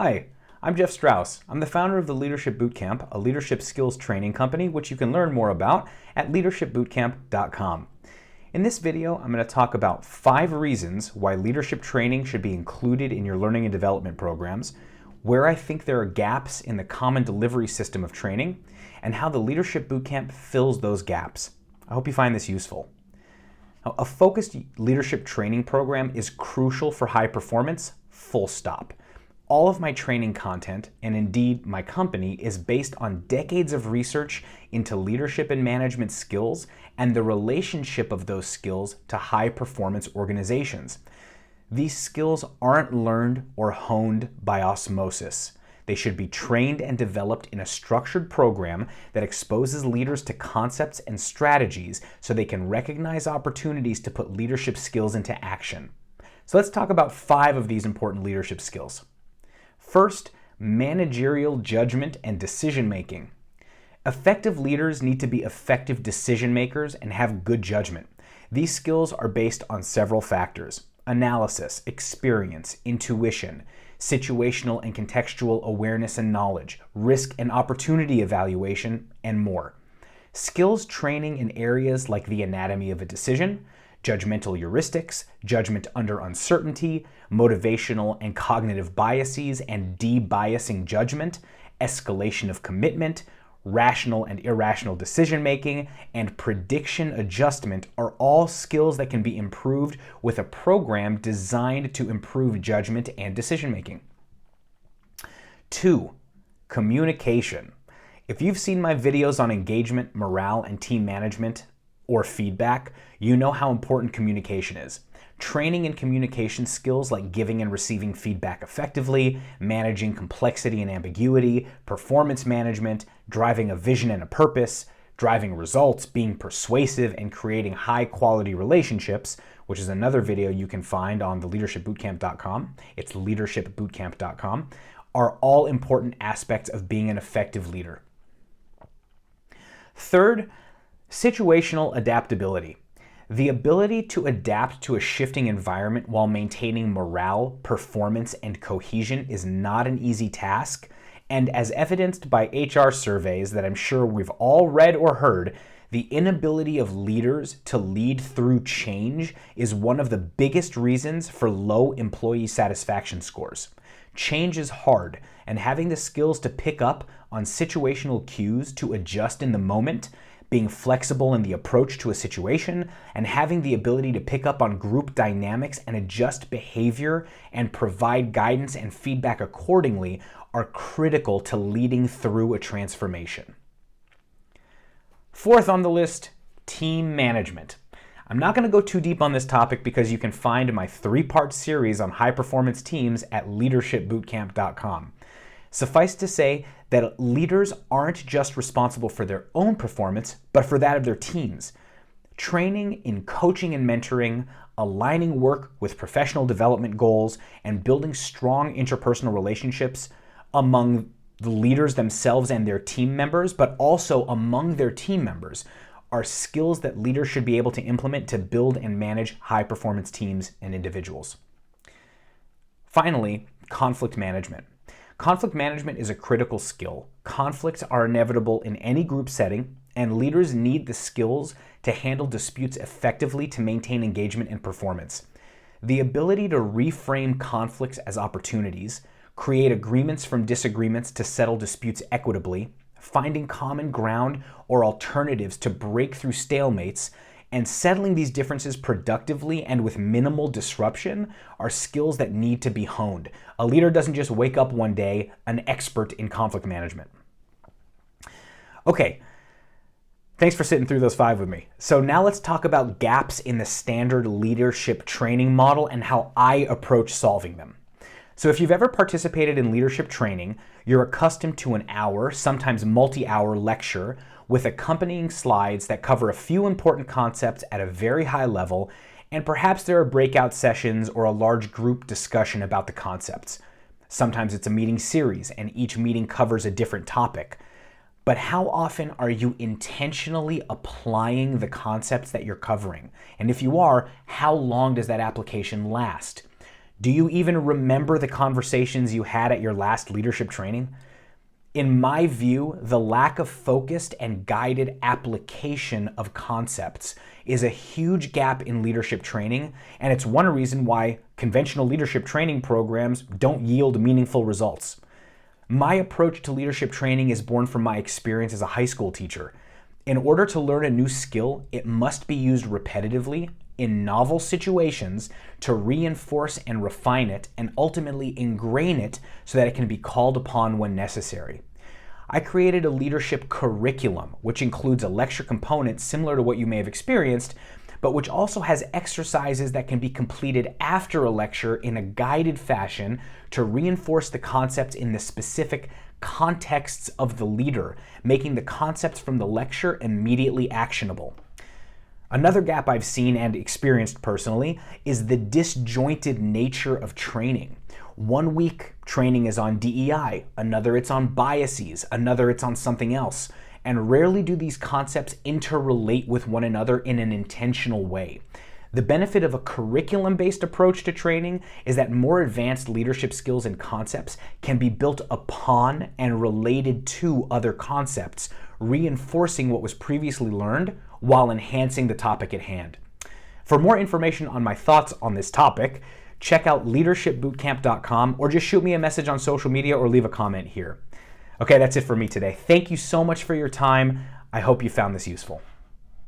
Hi, I'm Jeff Strauss. I'm the founder of the Leadership Bootcamp, a leadership skills training company, which you can learn more about at leadershipbootcamp.com. In this video, I'm going to talk about 5 reasons why leadership training should be included in your learning and development programs, where I think there are gaps in the common delivery system of training, and how the Leadership Bootcamp fills those gaps. I hope you find this useful. Now, a focused leadership training program is crucial for high performance, full stop. All of my training content, and indeed my company, is based on decades of research into leadership and management skills and the relationship of those skills to high-performance organizations. These skills aren't learned or honed by osmosis. They should be trained and developed in a structured program that exposes leaders to concepts and strategies so they can recognize opportunities to put leadership skills into action. So let's talk about 5 of these important leadership skills. First, managerial judgment and decision making. Effective leaders need to be effective decision makers and have good judgment. These skills are based on several factors: analysis, experience, intuition, situational and contextual awareness and knowledge, risk and opportunity evaluation, and more. Skills training in areas like the anatomy of a decision, judgmental heuristics, judgment under uncertainty, motivational and cognitive biases and de-biasing judgment, escalation of commitment, rational and irrational decision-making, and prediction adjustment are all skills that can be improved with a program designed to improve judgment and decision-making. 2, communication. If you've seen my videos on engagement, morale, and team management, or feedback, you know how important communication is. Training in communication skills like giving and receiving feedback effectively, managing complexity and ambiguity, performance management, driving a vision and a purpose, driving results, being persuasive, and creating high-quality relationships, which is another video you can find on the leadershipbootcamp.com. It's leadershipbootcamp.com, are all important aspects of being an effective leader. Third, situational adaptability. The ability to adapt to a shifting environment while maintaining morale, performance, and cohesion is not an easy task, and as evidenced by HR surveys that I'm sure we've all read or heard, the inability of leaders to lead through change is one of the biggest reasons for low employee satisfaction scores. Change is hard, and having the skills to pick up on situational cues to adjust in the moment, being flexible in the approach to a situation, and having the ability to pick up on group dynamics and adjust behavior and provide guidance and feedback accordingly are critical to leading through a transformation. Fourth on the list, team management. I'm not going to go too deep on this topic because you can find my 3-part series on high-performance teams at leadershipbootcamp.com. Suffice to say that leaders aren't just responsible for their own performance, but for that of their teams. Training in coaching and mentoring, aligning work with professional development goals, and building strong interpersonal relationships among the leaders themselves and their team members, but also among their team members, are skills that leaders should be able to implement to build and manage high-performance teams and individuals. Finally, conflict management. Conflict management is a critical skill. Conflicts are inevitable in any group setting, and leaders need the skills to handle disputes effectively to maintain engagement and performance. The ability to reframe conflicts as opportunities, create agreements from disagreements to settle disputes equitably, finding common ground or alternatives to break through stalemates, and settling these differences productively and with minimal disruption are skills that need to be honed. A leader doesn't just wake up one day an expert in conflict management. Okay, thanks for sitting through those 5 with me. So now let's talk about gaps in the standard leadership training model and how I approach solving them. So if you've ever participated in leadership training, you're accustomed to an hour, sometimes multi-hour lecture with accompanying slides that cover a few important concepts at a very high level, and perhaps there are breakout sessions or a large group discussion about the concepts. Sometimes it's a meeting series, and each meeting covers a different topic. But how often are you intentionally applying the concepts that you're covering? And if you are, how long does that application last? Do you even remember the conversations you had at your last leadership training? In my view, the lack of focused and guided application of concepts is a huge gap in leadership training, and it's one reason why conventional leadership training programs don't yield meaningful results. My approach to leadership training is born from my experience as a high school teacher. In order to learn a new skill, it must be used repetitively in novel situations to reinforce and refine it and ultimately ingrain it so that it can be called upon when necessary. I created a leadership curriculum, which includes a lecture component similar to what you may have experienced, but which also has exercises that can be completed after a lecture in a guided fashion to reinforce the concepts in the specific contexts of the leader, making the concepts from the lecture immediately actionable. Another gap I've seen and experienced personally is the disjointed nature of training. One week, training is on DEI, another it's on biases, another it's on something else, and rarely do these concepts interrelate with one another in an intentional way. The benefit of a curriculum-based approach to training is that more advanced leadership skills and concepts can be built upon and related to other concepts, reinforcing what was previously learned while enhancing the topic at hand. For more information on my thoughts on this topic, check out leadershipbootcamp.com or just shoot me a message on social media or leave a comment here. Okay, that's it for me today. Thank you so much for your time. I hope you found this useful.